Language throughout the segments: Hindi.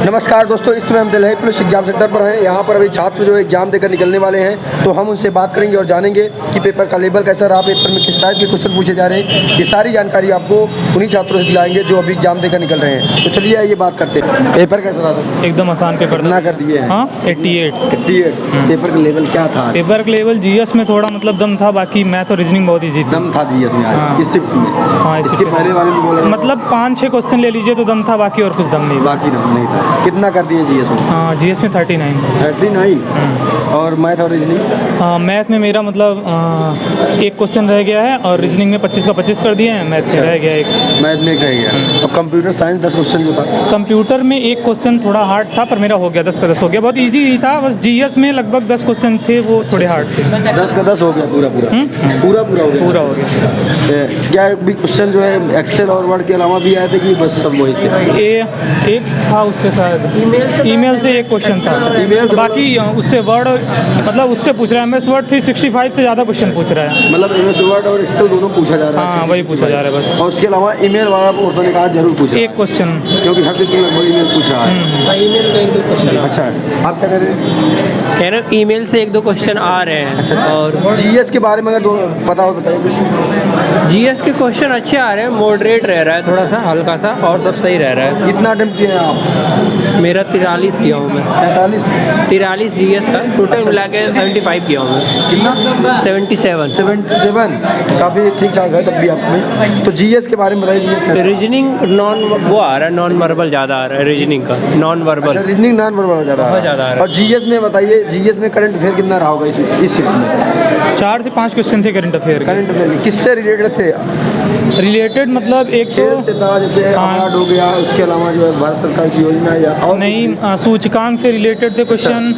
नमस्कार दोस्तों, इस समय हम दिल्ली पुलिस एग्जाम सेंटर पर हैं। यहाँ पर अभी छात्र जो एग्जाम देकर निकलने वाले हैं, तो हम उनसे बात करेंगे और जानेंगे कि पेपर का लेवल कैसा रहा, पेपर में किस टाइप के क्वेश्चन पूछे जा रहे हैं। ये सारी जानकारी आपको उन्हीं छात्रों से दिलाएंगे जो अभी एग्जाम देकर निकल रहे हैं। तो चलिए ये बात करते हैं। पेपर कैसा रहा सर? एकदम आसान पेपर ना कर दिए हैं। हाँ 88 पेपर का लेवल क्या था? पेपर का लेवल जीएस में थोड़ा मतलब दम था, बाकी मैथ और रीजनिंग बहुत इजी थी। दम था जीएस में? हाँ। इस शिफ्ट में? हाँ इसके पहले वाले में बोला मतलब 5-6 क्वेश्चन ले लीजिए तो दम था, बाकी और कुछ दम नहीं था। बाकी दम नहीं था। कितना कर दिए जीएस में? हाँ जीएस में 39। और मैथ और रीजनिंग? हाँ मैथ में मेरा मतलब एक क्वेश्चन रह गया है, और रीजनिंग में 25 का 25 कर दिए हैं। मैथ में रह गया एक। मैथ में एक रह गया। अब कंप्यूटर साइंस 10 क्वेश्चन जो था? कंप्यूटर में एक क्वेश्चन थोड़ा हार्ड था, पर मेरा हो गया 10 का 10 हो गया। बहुत इजी ही था, बस जीएस में लगभग 10 क्वेश्चन थे वो थोड़े हार्ड थे। 10 का 10 हो गया पूरा हो गया? पूरा हो गया। क्या भी क्वेश्चन जो है एक्सेल और वर्ड के अलावा भी आए थे कि बस सब वही थे? एक था उसके साथ ईमेल से एक क्वेश्चन था। ईमेल से बाकी उससे वर्ड मतलब उससे पूछ रहा है। एमएस वर्ड 365 से ज़्यादा क्वेश्चन पूछ रहा है। मतलब एमएस वर्ड और एक्सेल दोनों पूछा जा रहा है? हाँ वही पूछा जा रहा है बस। और उसके अलावा ईमेल वाला पोर्शन ने कहा जरूर पूछा एक क्वेश्चन, क्योंकि हर चीज़ लगभग ईमेल पूछ रहा है। ईमेल का 1-2 क्वेश्चन। अच्छा, आप क्या कह रहे हैं? कह रहे ईमेल से 1-2 क्वेश्चन आ रहे हैं। अच्छा। और जीएस के बारे में अगर पता हो बताइए कुछ। जीएस के क्वेश्चन अच्छे आ रहे हैं, मॉडरेट रह रहा है थोड़ा सा, हल्का सा, और सब सही रह रहा है। कितना अटेम्प्ट किए हैं आप? मेरा 43 किया हूँ मैं। 43 जीएस का टोटल मिला के 75 किया हूँ मैं। कितना? 77। काफ़ी ठीक ठाक है तब भी आप में। तो जीएस के बारे में बताइए। जीएस का रीजनिंग वो आ रहा है, नॉन वर्बल ज़्यादा आ रहा है रीजनिंग का। Non verbal reasoning non verbal ज़्यादा बहुत ज़्यादा आ रहा है। और जीएस में बताइए, जीएस में करंट अफेयर कितना रहा होगा इस शिफ्ट में? 4 से 5 क्वेश्चन थे करंट अफेयर। करंट अफेयर किससे रिलेटेड थे? मतलब एक तो खेल से था, जैसे अवार्ड हो गया, उसके अलावा जो है भारत सरकार की योजना या और नहीं, सूचकांक से रिलेटेड थे क्वेश्चन,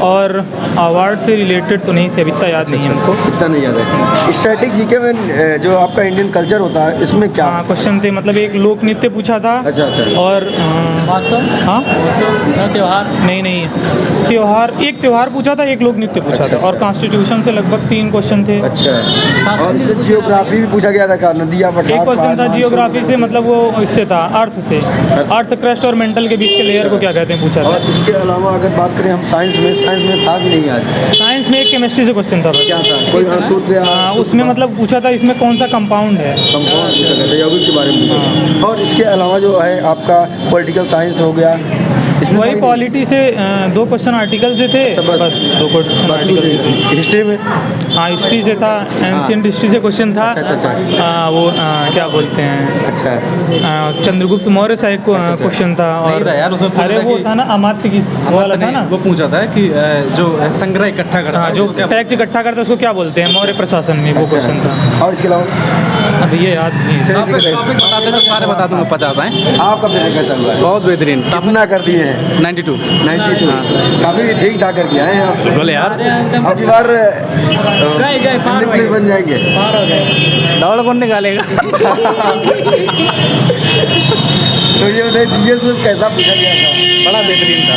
और अवार्ड से रिलेटेड तो नहीं थे, अभी इतना याद नहीं है हमको। इतना नहीं याद है। स्टैटिक जीके में जो आपका इंडियन कल्चर होता है, इसमें क्या क्वेश्चन थे? मतलब एक लोक नृत्य पूछा था। अच्छा। और हाँ त्योहार नहीं त्योहार, एक त्योहार पूछा था, एक लोक नृत्य पूछा था। और कॉन्स्टिट्यूशन से लगभग 3 क्वेश्चन थे। अच्छा। और इसमें जियोग्राफी भी पूछा गया था का? नदियाँ, पठार, एक क्वेश्चन था जियोग्राफी से, मतलब वो इससे था अर्थ से, अर्थ क्रस्ट और मेंटल के बीच के लेयर को क्या कहते हैं पूछा था। और इसके अलावा अगर बात करें हम साइंस में था कि नहीं? आज साइंस में एक केमिस्ट्री से क्वेश्चन था बस। क्या था? कोई सूत्र या उसमें मतलब पूछा था इसमें कौन सा कंपाउंड है, कंपाउंड पूछा था, यौगिक के बारे में पूछा। और इसके अलावा जो है आपका पॉलिटिकल साइंस हो गया, इसमें वही पॉलिटी से 2 क्वेश्चन आर्टिकल से थे। बस 2 क्वेश्चन आर्टिकल से थे। हिस्ट्री में? हाँ हिस्ट्री से था, एंशिएंट हिस्ट्री से क्वेश्चन था। अच्छा। वो क्या बोलते हैं, अच्छा, चंद्रगुप्त मौर्य सा एक क्वेश्चन था। और यार उसमें अरे वो था ना अमात्य की वाला था ना, वो पूछा था कि जो संग्रह इकट्ठा करता है, जो टैक्स इकट्ठा करता है उसको क्या बोलते हैं मौर्य प्रशासन में, वो क्वेश्चन था। और इसके अलावा अब ये याद नहीं है। बताते तो सारे बता दूंगा। 50 आए। आपका पेपर कैसा हुआ है? बहुत बेहतरीन। कितना कर दिए हैं? 92। काफ़ी ठीक ठाक करके आए हैं आप। बोले यार अब की बार पुलिस बन जाएंगे। दौड़ कौन निकालेगा? तो ये बताइए जीएस में कैसा पूछा गया था? बड़ा बेहतरीन था।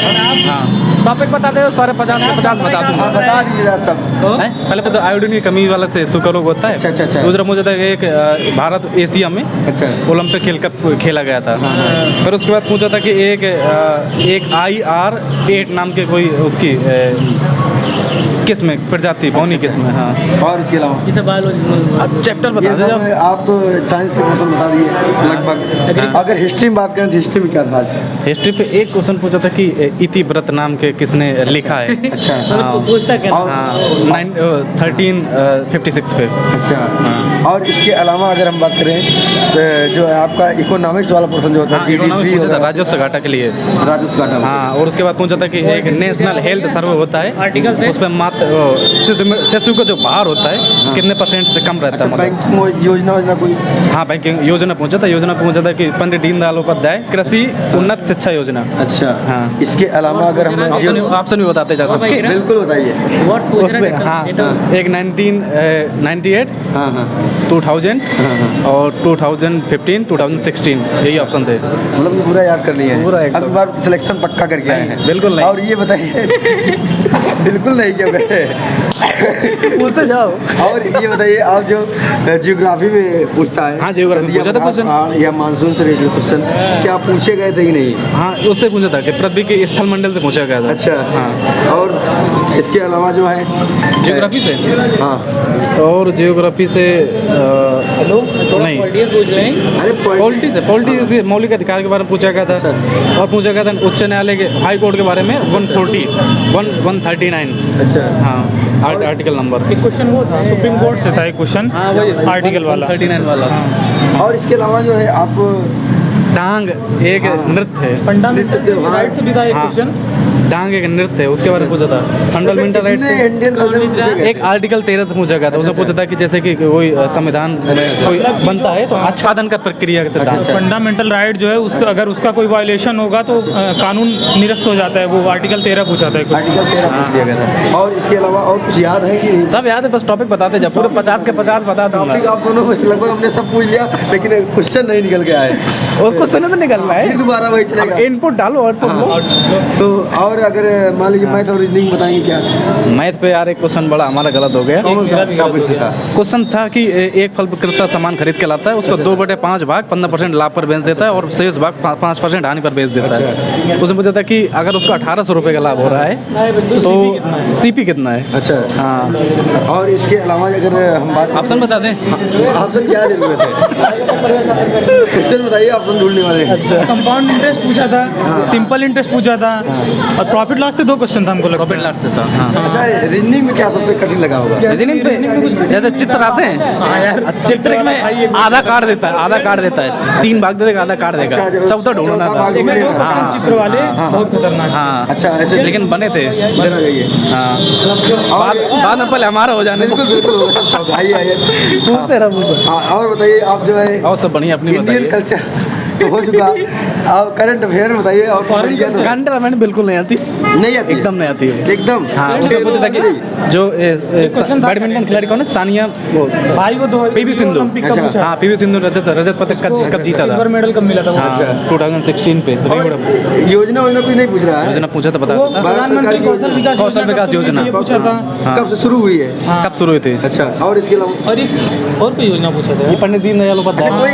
हाँ टॉपिक बता दे, सारे 50 से 50 बता दूंगा। बता दीजिएगा सब। पहले तो आयोडीन की कमी वाला से सुकरोग होता है। अच्छा। दूसरा मुझे था एक भारत एशिया में अच्छा ओलंपिक खेल कप खेला गया था। फिर उसके बाद पूछा था कि एक IR8 नाम के कोई उसकी किस्म प्रजाति बौनी किस्म। हाँ और इसके अलावा ये तो बायोलॉजी। अब चैप्टर बता ये सब दीजिए। आप तो साइंस के क्वेश्चन बता दिए लगभग। अगर हिस्ट्री में बात करें तो हिस्ट्री में क्या था? हिस्ट्री पे एक क्वेश्चन पूछा था कि इतिव्रत नाम के किसने लिखा है। अच्छा। पूछता क्या? हाँ 1356 पे। अच्छा। और इसके अलावा अगर हम बात करें जो है आपका इकोनॉमिक्स वाला पोर्शन जो होता है, जीडीपी पूछा था राजस्व घाटा के लिए। राजस्व घाटा। हाँ और उसके बाद पूछा था कि एक नेशनल हेल्थ सर्वे होता है, आर्टिकल से उस पर मात्र शिशु का जो भार होता है कितने % से कम रहता है। मतलब बैंकिंग योजना कोई? हाँ बैंकिंग योजना पूछा था। योजना पूछा था कि पंडित दीनदयाल उपाध्याय कृषि उन्नत शिक्षा योजना। अच्छा। हाँ इसके अलावा अगर हम ऑप्शन भी बताते जा सकते हैं। बिल्कुल बताइए। उसमें हाँ एक 1998, हाँ 2000 और 2015, 2016 यही ऑप्शन थे। मतलब पूरा याद कर लिया है पूरा एकदम। अब बार सिलेक्शन पक्का करके आए हैं। बिल्कुल नहीं। और ये बताइए बिल्कुल नहीं क्या पूछते जाओ। और ये बताइए, आप जो जियोग्राफी में पूछता है, हाँ, ज्योग्राफी में पूछा था क्वेश्चन। या मानसून से रिलेटेड क्वेश्चन, क्या पूछे गए थे कि नहीं? हाँ, उससे पूछा था कि पृथ्वी के स्थल मंडल से पूछा गया था। अच्छा। हाँ। और इसके अलावा जो है जियोग्राफी से, हाँ, और जियोग्राफी से नहीं, पूछ रहे हैं। अरे पॉलिटी से मौलिक अधिकार के बारे में पूछा गया था। अच्छा। और पूछा गया था उच्च न्यायालय के हाई कोर्ट के बारे में 139। अच्छा। हाँ, आर्टिकल नंबर। एक क्वेश्चन वो था सुप्रीम कोर्ट से था, एक क्वेश्चन हाँ, वही आर्टिकल वाला 139 वाला। और इसके अलावा जो है आप डांग एक नृत्य है। फंडामेंटल राइट से भी था एक हाँ। क्वेश्चन। डांग एक नृत्य है, उसके बारे में पूछा था। फंडामेंटल राइट से इंडियन कल्चर में पूछे गए एक आर्टिकल 13 से पूछा गया था। उसमें पूछा था कि जैसे कि कोई संविधान में कोई बनता है तो आच्छादन का प्रक्रिया के सिद्धांत। फंडामेंटल राइट जो है उस अगर उसका कोई वायलेशन होगा तो कानून निरस्त हो जाता है। वो आर्टिकल 13 पूछा था एक क्वेश्चन। आर्टिकल 13 पूछ लिया गया था। और इसके अलावा और कुछ याद है कि सब याद है, बस टॉपिक बताते जा, पूरे 50 के 50 बता दूंगा। टॉपिक आप दोनों में से लगभग हमने सब पूछ लिया, लेकिन क्वेश्चन नहीं निकल के आए। और क्वेश्चन तो निकलना फिर है, दोबारा वही चलेगा। इनपुट डालो, आउटपुट लो। तो और अगर मान लीजिए मैथ और रीजनिंग बताएंगे क्या? मैथ पे यार एक क्वेश्चन बड़ा हमारा गलत हो गया। कौन सा टॉपिक से था? क्वेश्चन था कि एक फल विक्रेता सामान खरीद के लाता है, उसको 2/5 भाग 15% लाभ पर बेच देता है और शेष भाग 5% हानि पर बेच देता है। तो उसने पूछा था कि अगर उसको 1800 रुपये का लाभ हो रहा है तो सीपी कितना है? अच्छा। हाँ, और इसके अलावा अगर हम बात ऑप्शन बता दें। ऑप्शन क्या जरूरत है? क्वेश्चन बताइए, ऑप्शन ढूंढने वाले हैं। अच्छा, कंपाउंड इंटरेस्ट पूछा था, सिंपल इंटरेस्ट पूछा था और प्रॉफिट लॉस से 2 क्वेश्चन था हमको लगता प्रॉफिट है। लॉस से था। हाँ, अच्छा, रीजनिंग में क्या सबसे कठिन लगा होगा? रीजनिंग पे जैसे चित्र आते हैं, चित्र में आधा काट देता है, 3 भाग दे देगा, आधा काट देगा, अच्छा, जो चौथा ढूंढना चौथा था। भाग ढूंढना था। हाँ, चित्र वाले बहुत खतरनाक। हाँ, अच्छा, ऐसे लेकिन बने थे। देना चाहिए। हाँ, बाद में पहले हमारा हो जाने दो। बिल्कुल बिल्कुल होगा सब। आइए आइए, पूछते रहो। हाँ, और बताइए आप जो है और सब बढ़िया, अपनी इंडियन बताइए। कल्चर तो हो चुका, आप करंट अफेयर बताइए। और फॉरेन तो कंट्रा मैंने बिल्कुल नहीं आती, नहीं आती, एकदम नहीं आती है। एकदम। हाँ, उसमें पूछा था कि जो बैडमिंटन खिलाड़ी कौन है? सानिया भाई को 2 पीवी सिंधु। ओलंपिक का अच्छा। पूछा। हाँ, पीवी सिंधु रजत पदक कब जीता था? सिल्वर मेडल कब मिला था वो? हाँ, 2016 पे। और योजना वोजना कुछ नहीं पूछ रहा है? योजना पूछा था, बता वो देता। प्रधानमंत्री कौशल विकास योजना। ये पूछा था। हाँ। कब से शुरू हुई है? कब शुरू हुई थी? अच्छा, और इसके अलावा और एक और कोई योजना पूछा था ये पंडित दीनदयाल उपाध्याय। अच्छा, कोई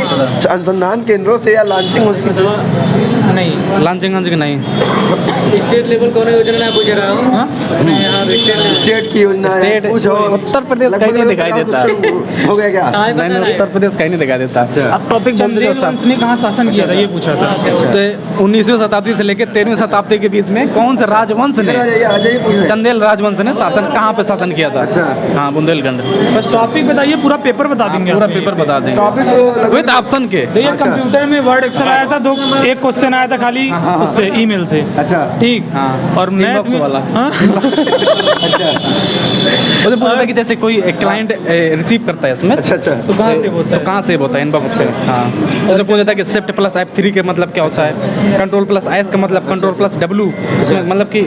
अनुसंधान केंद्रों से या लॉन्चिंग से? नहीं। लांचिंगंज की नहीं। स्टेट लेवल कौन योजना मैं पूछ रहा हूँ। अपने यहाँ स्टेट की योजना है, स्टेट पूछो। उत्तर प्रदेश कहीं नहीं दिखाई देता। हो गया क्या? नहीं, उत्तर प्रदेश कहीं नहीं दिखाई देता। अच्छा। अब टॉपिक बोल चंदेल दीजिए वंश ने कहाँ शासन किया था ये पूछा था। तो 19वीं शताब्दी से लेकर 13वीं शताब्दी के बीच में कौन से राजवंश ने, आ जाइए पूछ रहे हैं। चंदेल राजवंश ने शासन कहाँ पे शासन किया था? अच्छा। हाँ, बुंदेलखंड। बस टॉपिक बताइए, पूरा पेपर बता देंगे। पूरा आपको। पेपर बता देंगे टॉपिक तो लगभग विद ऑप्शन के। देखिए अच्छा। कंप्यूटर में वर्ड एक्सेल आया था, एक क्वेश्चन आया था खाली उससे ईमेल से। अच्छा। ठीक। हाँ। और मैथ Inbox में वाला। हाँ? मुझे पूछा था कि जैसे कोई क्लाइंट रिसीव करता है इसमें, अच्छा अच्छा। तो कहाँ सेव होता तो है? कहाँ सेव होता है? इनबॉक्स पे। हाँ, उसे पूछा था कि शिफ्ट प्लस F3 के मतलब क्या होता है? कंट्रोल प्लस S का मतलब कंट्रोल प्लस W। इसमें मतलब कि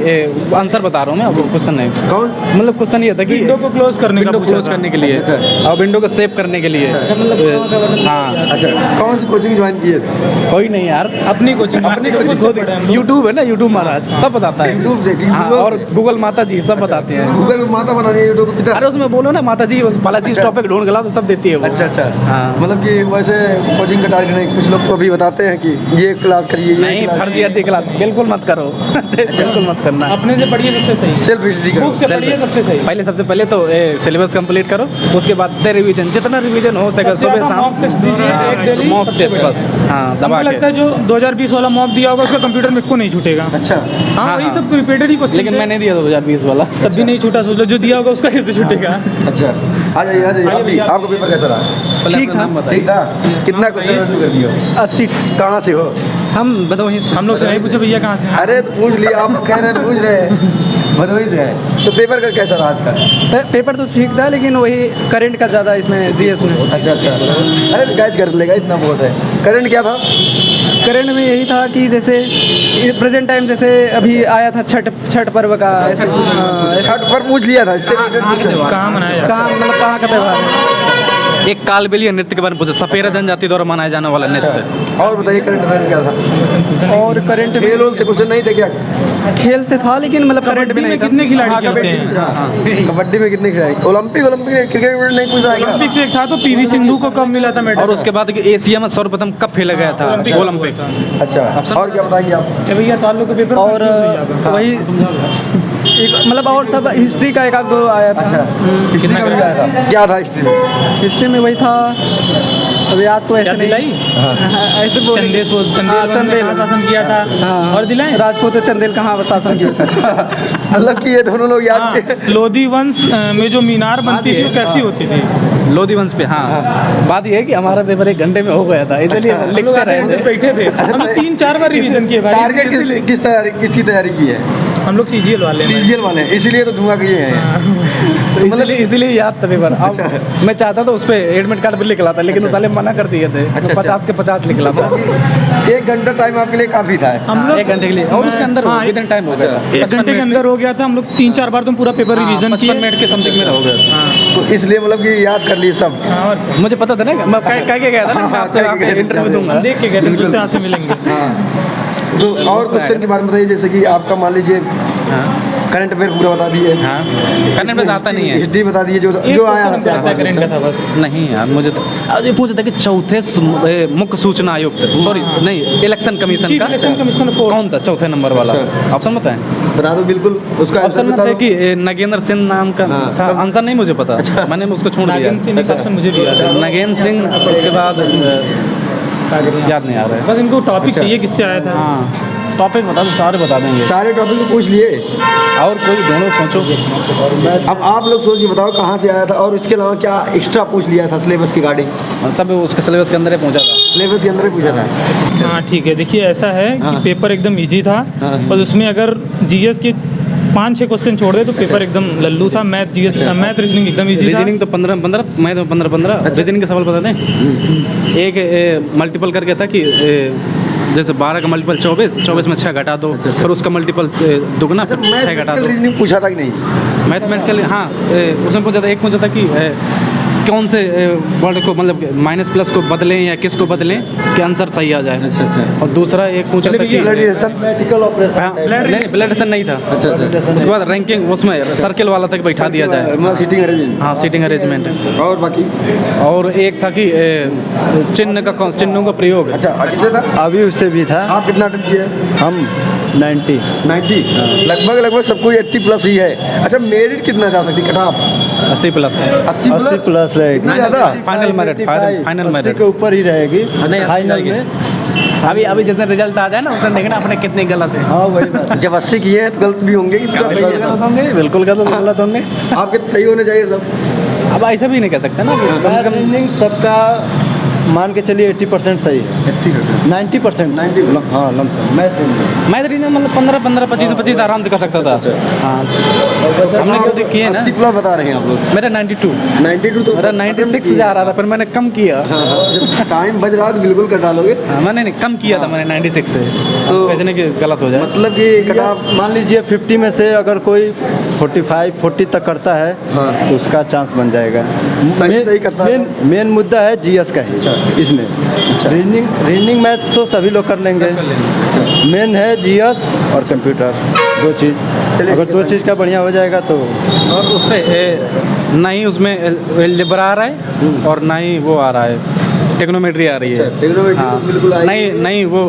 आंसर बता रहा हूँ मैं, अब क्वेश्चन नहीं। कौन? मतलब क्वेश्चन ये था कि विंडो को क्लोज करने का विंडो पूछा क्लोज था। करने के लिए अच्छा, और विंडो को सेव करने के लिए। हाँ, अच्छा, कौन सी कोचिंग ज्वाइन किए थे? कोई नहीं यार, अपनी कोचिंग अपनी कोचिंग यूट्यूब है ना, यूट्यूब महाराज सब बताता है। यूट्यूब से कि हाँ, गूगल और गूगल माता जी सब बताते हैं। गूगल को माता बनानी है, यूट्यूब को पिता। अरे उसमें बोलो ना माता जी उस वाला चीज टॉपिक ढूंढ गला तो सब देती है वो। अच्छा अच्छा। हाँ। मतलब कि वैसे कोचिंग का टारगेट नहीं, कुछ लोग तो अभी बताते हैं कि ये क्लास करिए, ये नहीं, क्लास फर्जी अर्जी क्लास बिल्कुल मत करो। बिल्कुल मत करना। अपने से पढ़िए सबसे सही। सेल्फ स्टडी करो। बुक से पढ़िए सबसे सही। पहले सबसे पहले तो सिलेबस कंप्लीट करो, उसके बाद रिवीजन, जितना रिवीजन हो सके सुबह शाम। मॉक टेस्ट दीजिए एक डेली। मॉक टेस्ट बस। हाँ, दबा हमको लगता के। है जो 2020 वाला मॉक दिया होगा उसका कंप्यूटर में को नहीं छूटेगा। अच्छा। हाँ, हाँ, वही हाँ। सब रिपीटेड ही क्वेश्चन। लेकिन मैं नहीं दिया 2020 वाला। तब भी नहीं छूटा, सोच लो जो दिया होगा उसका कैसे छूटेगा। अच्छा, आ जाइए आ जाइए। अभी आपका पेपर कैसा रहा? ठीक था। ठीक था। कितना क्वेश्चन रन कर दियो? 80। कहाँ से हो? हम भदोही से। हम लोग से नहीं पूछे भैया कहाँ से हैं? अरे तो पूछ लिया, आप कह रहे हैं तो पूछ रहे हैं। भदोही से है तो पेपर का कैसा रहा आज का? पेपर तो ठीक था, लेकिन वही करंट का ज़्यादा इसमें जीएस में। अच्छा अच्छा। अरे गैस कर लेगा, इतना बहुत है। करंट क्या था? करंट में यही था कि जैसे प्रेजेंट टाइम जैसे अभी आया था छठ पर्व का, ऐसे छठ पर पूछ लिया था इससे related question। कहाँ मनाया जाता है? कहाँ मतलब कहाँ का त्यौहार है? एक कालबेलिया नृत्य के बारे में पूछा, सपेरा जनजाति द्वारा मनाया जाने वाला नृत्य। और बताइए करंट अफेयर क्या था? और करंट खेल उल से क्वेश्चन नहीं थे क्या? खेल से था, लेकिन मतलब करंट भी नहीं था। कितने खिलाड़ी हाँ, खेलते हैं? अच्छा, कबड्डी में कितने खिलाड़ी? ओलंपिक क्रिकेट में नहीं पूछ रहा है क्या? ओलंपिक से एक था तो पीवी सिंधु को कब मिला था मेडल? और उसके बाद कि एशिया में सर्वप्रथम कब खेला गया था ओलंपिक? अच्छा, और क्या बताएंगे आप? भैया ताल्लुक के पेपर और वही एक मतलब और सब हिस्ट्री का एक आध दो आया था। अच्छा, कितना हिस्ट्री का आया था? क्या था हिस्ट्री में? हिस्ट्री में वही था, अब याद तो ऐसे नहीं। दिलाई ऐसे बोल चंदेल ने कहाँ शासन किया था? हाँ। और दिलाए राजपूत चंदेल कहाँ शासन किया? मतलब कि ये दोनों लोग याद हाँ, थे। लोधी वंश में जो मीनार बनती थी वो कैसी होती थी? लोधी वंश पे। हाँ, बात ये है कि हमारा पेपर 1 घंटे में हो गया था, इसलिए हम लोग लिखते रहे थे। बैठे थे, हम लोग 3-4 बार रिवीजन किए भाई। टारगेट किसकी तैयारी की है? हम लोग सीजीएल वाले हैं। सीजीएल वाले हैं, इसीलिए तो धुआं किए हैं। तो मतलब इसीलिए याद था पेपर। अब मैं चाहता था उस पर एडमिट कार्ड भी लिख लाता, लेकिन उस साले मना कर दिए थे। अच्छा, 50 के 50 लिख लाता। 1 घंटा टाइम आपके लिए काफी था। हम लोग 1 घंटे के लिए, और उसके अंदर हाँ, कितना टाइम हो गया था? 1 घंटे के अंदर हो गया था। हम लोग 3-4 बार तो पूरा पेपर रिवीजन 55 किए। मिनट के समथिंग में हो गया। तो इसलिए मतलब कि याद कर लिए सब। हाँ, और मुझे पता था ना, मैं कह के गया था ना, मैं आपसे कह के गए थे। इंटरव्यू दूंगा। हम देख के गए थे, सोचते आपसे मिलेंगे। तो और क्वेश्चन के बारे में बताइए, जैसे कि आपका मान लीजिए करंट अफेयर पूरा बता दिए। हाँ, करने में आता नहीं है। हिस्ट्री बता दिए जो एक जो आया क्वेश्चन था करंट का था बस। नहीं यार, मुझे तो ये पूछा था कि चौथे मुख्य सूचना आयुक्त, सॉरी नहीं, इलेक्शन कमीशन चीफ का इलेक्शन कमिश्नर फोर्थ। कौन था चौथे नंबर वाला? अच्छा। ऑप्शन बताएं। बता दो बिल्कुल उसका ऑप्शन आंसर में बता था दो। कि नगेंद्र सिंह नाम का हाँ। था। आंसर नहीं मुझे पता, मैंने उसको छोड़ दिया। नागिन सिंह का ऑप्शन मुझे भी याद है। नगेंद्र सिंह, उसके बाद याद नहीं आ रहा है। बस इनको टॉपिक चाहिए किससे आया था। हाँ, टॉपिक बता दो, सारे बता देंगे। सारे टॉपिक तो पूछ लिए। और कोई दोनों सोचो। अब आप लोग सोच के बताओ कहाँ से आया था और इसके अलावा क्या एक्स्ट्रा पूछ लिया था सिलेबस के गार्डिंग? सब उसके सिलेबस के अंदर ही पहुंचा था। सिलेबस के अंदर ही पूछा था। हाँ ठीक है, देखिए ऐसा है कि पेपर एकदम इजी था, और उसमें अगर जीएस के 5-6 क्वेश्चन छोड़ दे तो पेपर एकदम लल्लू था। मैथ जीएस मैथ रीजनिंग एकदम इजी था। रीजनिंग तो 15-15, मैथ में 15-15। रीजनिंग के सवाल बता दें। एक मल्टीपल करके था कि जैसे 12 का मल्टीपल 24 में 6 घटा दो, फिर उसका मल्टीपल दुगना, फिर 6 घटा दो। रीजनिंग पूछा था कि नहीं? मैथमेटिकल, हाँ, उसमें पूछा था। एक पूछा था कि कौन से वर्ड को मतलब माइनस प्लस को बदलें या किस को बदलें कि आंसर सही आ जाए। अच्छा। और दूसरा एक पूछा था कि मैथमेटिकल ऑपरेशन। ब्लड रेशन नहीं था। अच्छा। उसके बाद रैंकिंग, उसमें सर्किल वाला था कि बैठा दिया जाए। मतलब सीटिंग अरेंजमेंट। हाँ, सीटिंग अरेंजमेंट है। और बाकी और एक था कि चिन्हों का प्रयोग। अच्छा किसे था? अभी उससे भी था। आप कितना अटेम्प्ट किए? हम 90 लगभग सबको 80 प्लस ही है। अच्छा, मेरिट कितना जा सकती कट ऑफ? 80 प्लस। 80 80 प्लस रहेगी। इतना ज़्यादा? फाइनल मेरिट, फाइनल 80 मेरिट के ऊपर ही रहेगी फाइनल में। अभी जिस दिन रिजल्ट आ जाए ना, उस दिन देखना अपने कितने गलत है। हाँ वही बात। जब 80 किए हैं तो गलत भी होंगे कि पूरा सही है सब? होंगे, बिल्कुल गलत होंगे। आपके तो सही होने चाहिए सब। अब ऐसा भी नहीं कह सकते ना कि कम से कम रीजनिंग सबका मान के चलिए 80% सही है। 90%। 90 हाँ लमसम। मैथ रीजनिंग मतलब 15 25 आराम से कर सकता था। हाँ, हमने खुद किए ना। 80 प्लस बता रहे हैं आप लोग। मेरा 92 तो मेरा 96 जा रहा था, फिर मैंने कम किया। जब टाइम बच रहा है तो बिल्कुल कटा लोगे। हाँ, मैंने नहीं कम किया था, मैंने 96 से। तो कैसे नहीं कि गलत हो जाए। मतलब कि कट ऑफ मान लीजिए 50 में से अगर कोई 45-40 तक करता है तो उसका चांस बन जाएगा। सही करता है। मेन मुद्दा है जीएस का ही इसमें। रीजनिंग मैथ तो सभी लोग कर लेंगे। मेन है जीएस और कंप्यूटर, 2 चीज़। अगर 2 चीज़ का बढ़िया हो जाएगा तो। और उस पर ना ही उसमें एल्जेब्रा आ रहा है और ना ही वो आ रहा है, टेक्नोमेट्री आ रही है। टेक्नोमेट्री हाँ, तो बिल्कुल आएगी। नहीं वो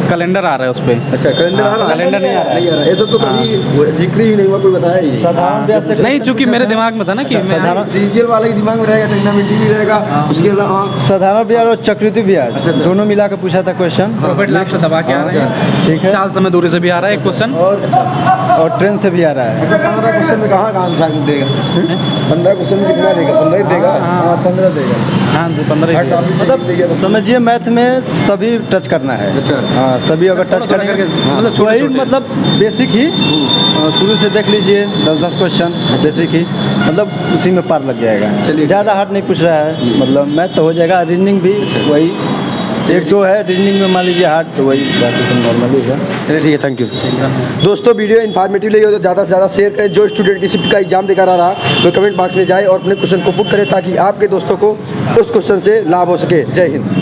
कैलेंडर आ रहा है उस पर। अच्छा, कैलेंडर आ रहा है? कैलेंडर नहीं आ रहा है। नहीं आ रहा है। ऐसा तो कभी जिक्र ही नहीं हुआ, कोई बताया ही नहीं। साधारण ब्याज से नहीं, चूंकि मेरे दिमाग में था ना कि मैं सीजीएल वाले के दिमाग में रहेगा, टेक्नोमेट्री भी रहेगा, उसके अलावा साधारण ब्याज और चक्रवृद्धि ब्याज अच्छा। दोनों मिला के पूछा था क्वेश्चन। प्रॉफिट लॉस से दबा के आ रहे हैं। ठीक है। चाल समय दूरी से भी आ रहा है एक क्वेश्चन। और ट्रेन से भी आ रहा है। अच्छा, 15 क्वेश्चन में कहाँ आंसर देगा? 15 क्वेश्चन में कितना देगा? 15 ही देगा। हाँ 15 देगा। हाँ, 15 ही दिया। मतलब समझिए मैथ में सभी टच करना है। अच्छा। हाँ, सभी अगर टच करेंगे मतलब तो वही मतलब बेसिक ही शुरू से देख लीजिए 10 क्वेश्चन बेसिक ही, मतलब उसी में पार लग जाएगा। चलिए। ज़्यादा हार्ड नहीं पूछ रहा है, मतलब मैथ तो हो जाएगा। रीजनिंग भी वही एक दो है रीजनिंग में मान लीजिए हार्ड, तो वही बाकी तो नॉर्मल ही है। चलिए ठीक है, थैंक यू। दोस्तों वीडियो इन्फॉर्मेटिव लगी हो तो ज़्यादा से ज़्यादा शेयर करें। जो स्टूडेंट की शिफ्ट का एग्जाम देकर आ रहा वो कमेंट बॉक्स में जाए और अपने क्वेश्चन को पुट करें ताकि आपके दोस्तों को उस क्वेश्चन से लाभ हो सके। जय हिंद।